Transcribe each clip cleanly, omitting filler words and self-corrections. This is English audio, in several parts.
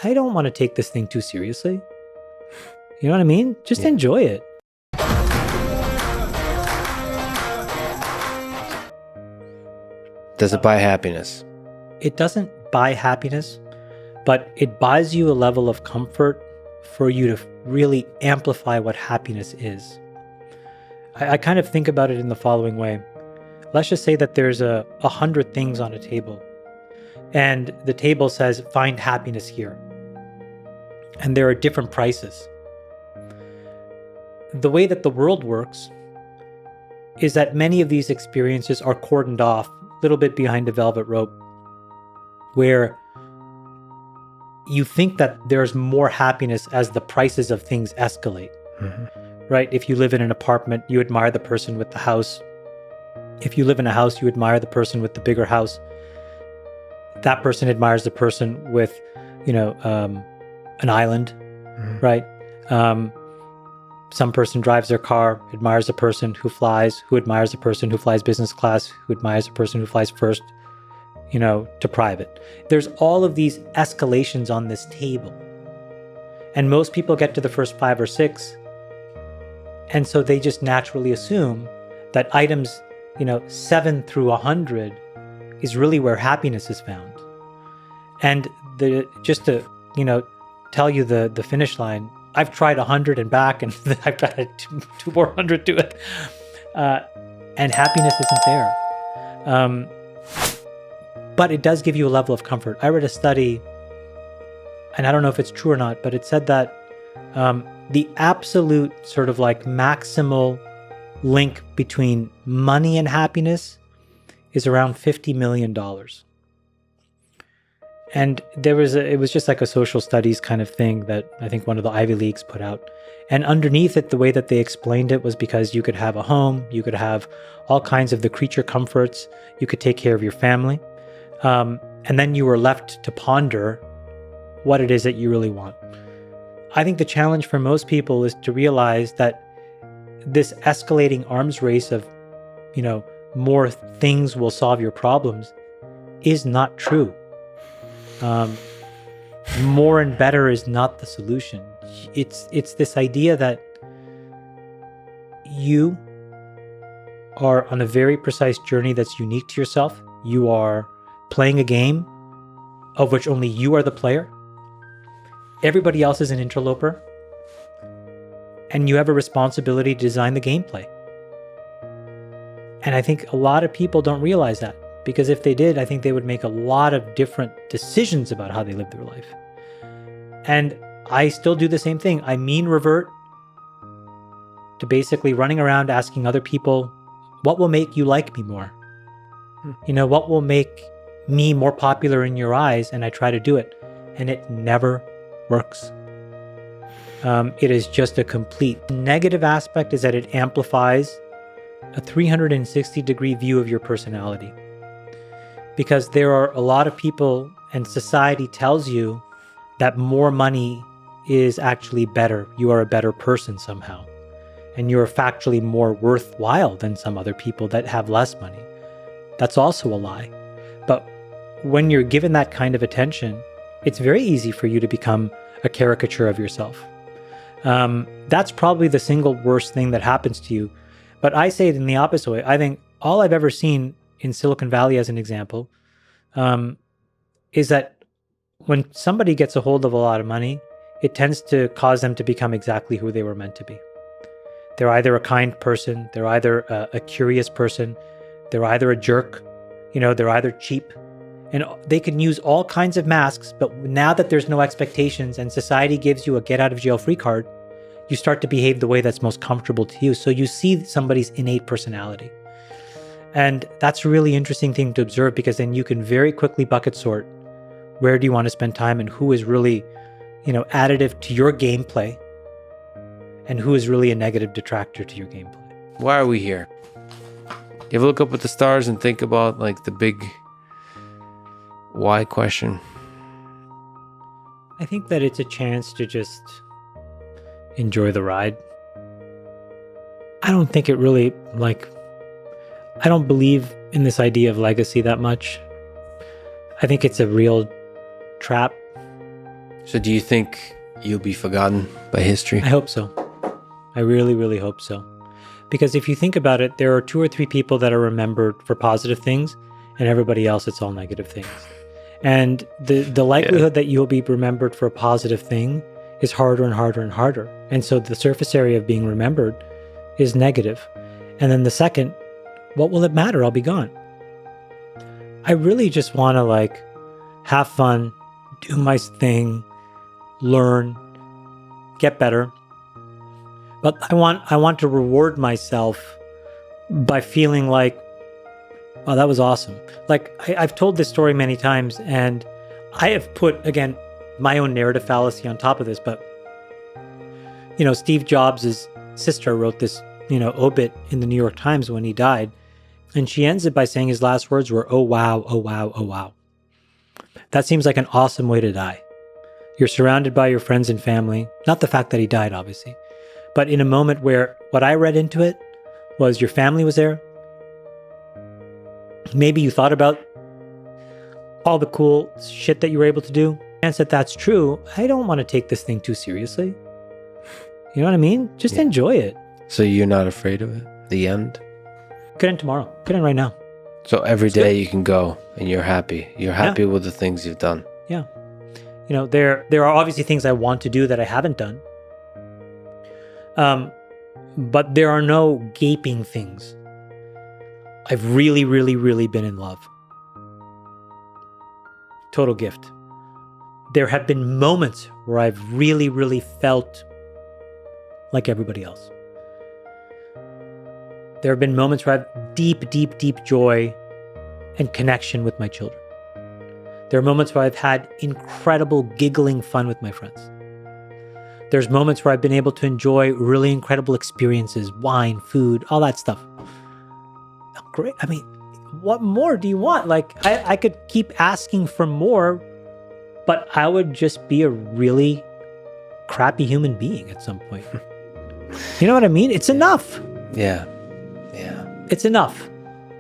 I don't want to take this thing too seriously. You know what I mean? Just enjoy it. Does it buy happiness? It doesn't buy happiness, but it buys you a level of comfort for you to really amplify what happiness is. I kind of think about it in the following way. Let's just say that there's 100 things on a table, and the table says, find happiness here. And there are different prices. The way that the world works is that many of these experiences are cordoned off a little bit behind a velvet rope, where you think that there's more happiness as the prices of things escalate. Mm-hmm. Right? If you live in an apartment, you admire the person with the house. If you live in a house, you admire the person with the bigger house. That person admires the person with, an island, right? Some person drives their car, admires the person who flies, who admires the person who flies business class, who admires the person who flies first, to private. There's all of these escalations on this table. And most people get to the first 5 or 6. And so they just naturally assume that items, 7 through 100 is really where happiness is found. And just to, tell you the finish line, I've tried 100 and back, and I've got two more 100 to it. And happiness isn't there. But it does give you a level of comfort. I read a study, and I don't know if it's true or not, but it said that the absolute sort of like maximal link between money and happiness is around $50 million. And it was just like a social studies kind of thing that I think one of the Ivy Leagues put out. And underneath it, the way that they explained it was because you could have a home, you could have all kinds of the creature comforts, you could take care of your family. And then you were left to ponder what it is that you really want. I think the challenge for most people is to realize that this escalating arms race of, more things will solve your problems is not true. More and better is not the solution. It's this idea that you are on a very precise journey that's unique to yourself. You are playing a game of which only you are the player. Everybody else is an interloper. And you have a responsibility to design the gameplay. And I think a lot of people don't realize that, because if they did, I think they would make a lot of different decisions about how they live their life. And I still do the same thing. I mean revert to basically running around asking other people, what will make you like me more? What will make me more popular in your eyes? And I try to do it. And it never works. It is just a complete negative aspect, is that it amplifies a 360-degree view of your personality. Because there are a lot of people, and society tells you that more money is actually better. You are a better person somehow. And you're factually more worthwhile than some other people that have less money. That's also a lie. But when you're given that kind of attention, it's very easy for you to become a caricature of yourself. That's probably the single worst thing that happens to you. But I say it in the opposite way. I think all I've ever seen in Silicon Valley, as an example, is that when somebody gets a hold of a lot of money, it tends to cause them to become exactly who they were meant to be. They're either a kind person, they're either a curious person, they're either a jerk, they're either cheap. And they can use all kinds of masks, but now that there's no expectations and society gives you a get-out-of-jail-free card, you start to behave the way that's most comfortable to you. So you see somebody's innate personality. And that's a really interesting thing to observe, because then you can very quickly bucket sort where do you want to spend time and who is really, additive to your gameplay and who is really a negative detractor to your gameplay. Why are we here? You ever look up at the stars and think about like the big why question? I think that it's a chance to just enjoy the ride. I don't think it really, I don't believe in this idea of legacy that much. I think it's a real trap. So do you think you'll be forgotten by history? I hope so. I really, really hope so. Because if you think about it, there are 2 or 3 people that are remembered for positive things, and everybody else, it's all negative things. And the likelihood that you'll be remembered for a positive thing is harder and harder and harder. And so the surface area of being remembered is negative. And then the second, what will it matter? I'll be gone. I really just want to have fun, do my thing, learn, get better. But I want to reward myself by feeling like, oh, that was awesome. I've told this story many times, and I have put, again, my own narrative fallacy on top of this, but, Steve Jobs' sister wrote this, obit in the New York Times when he died, and she ends it by saying his last words were, oh, wow, oh, wow, oh, wow. That seems like an awesome way to die. You're surrounded by your friends and family, not the fact that he died, obviously, but in a moment where what I read into it was your family was there. Maybe you thought about all the cool shit that you were able to do. And said that's true. I don't want to take this thing too seriously. You know what I mean? Just enjoy it. So you're not afraid of it? The end? Get in tomorrow. Get in right now. So every day you can go and you're happy. You're happy with the things you've done. Yeah. There are obviously things I want to do that I haven't done. But there are no gaping things. I've really, really, really been in love. Total gift. There have been moments where I've really, really felt like everybody else. There have been moments where I have deep, deep, deep joy and connection with my children. There are moments where I've had incredible giggling fun with my friends. There's moments where I've been able to enjoy really incredible experiences, wine, food, all that stuff. Great. I mean, what more do you want? I could keep asking for more, but I would just be a really crappy human being at some point. You know what I mean? It's enough. Yeah. It's enough.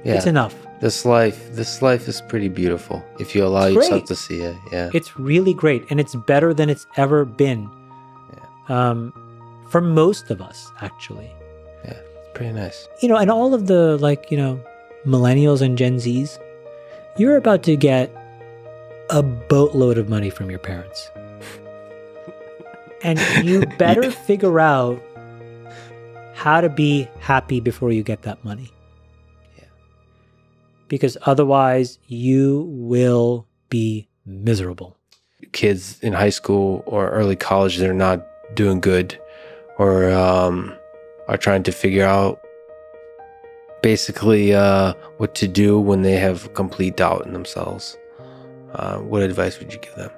Yeah. It's enough. This life is pretty beautiful if you allow yourself to see it. Yeah. It's really great, and it's better than it's ever been. Yeah. For most of us, actually. Yeah, it's pretty nice. And all of the millennials and Gen Zs, you're about to get a boatload of money from your parents. And you better figure out how to be happy before you get that money. Yeah. Because otherwise you will be miserable. Kids in high school or early college, they're not doing good or are trying to figure out basically what to do when they have complete doubt in themselves. What advice would you give them?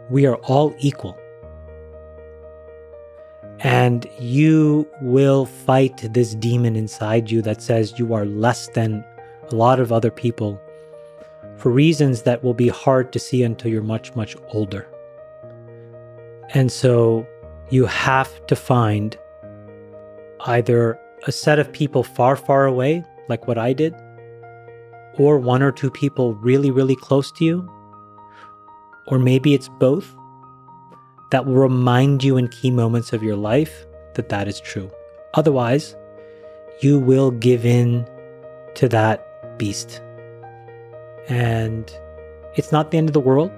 We are all equal. And you will fight this demon inside you that says you are less than a lot of other people for reasons that will be hard to see until you're much, much older. And so you have to find either a set of people far, far away, like what I did, or 1 or 2 people really, really close to you, or maybe it's both, that will remind you in key moments of your life that that is true. Otherwise, you will give in to that beast. And it's not the end of the world,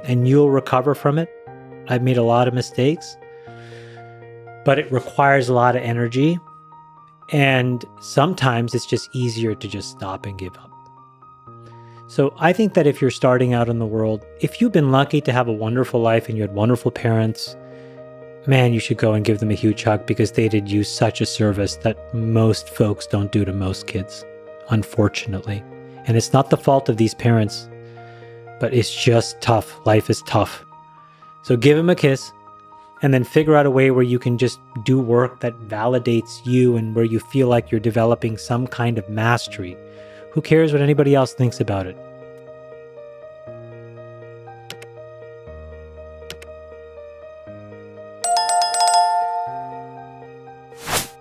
and you'll recover from it. I've made a lot of mistakes, but it requires a lot of energy. And sometimes it's just easier to just stop and give up. So I think that if you're starting out in the world, if you've been lucky to have a wonderful life and you had wonderful parents, man, you should go and give them a huge hug because they did you such a service that most folks don't do to most kids, unfortunately. And it's not the fault of these parents, but it's just tough. Life is tough. So give them a kiss and then figure out a way where you can just do work that validates you and where you feel like you're developing some kind of mastery. Who cares what anybody else thinks about it?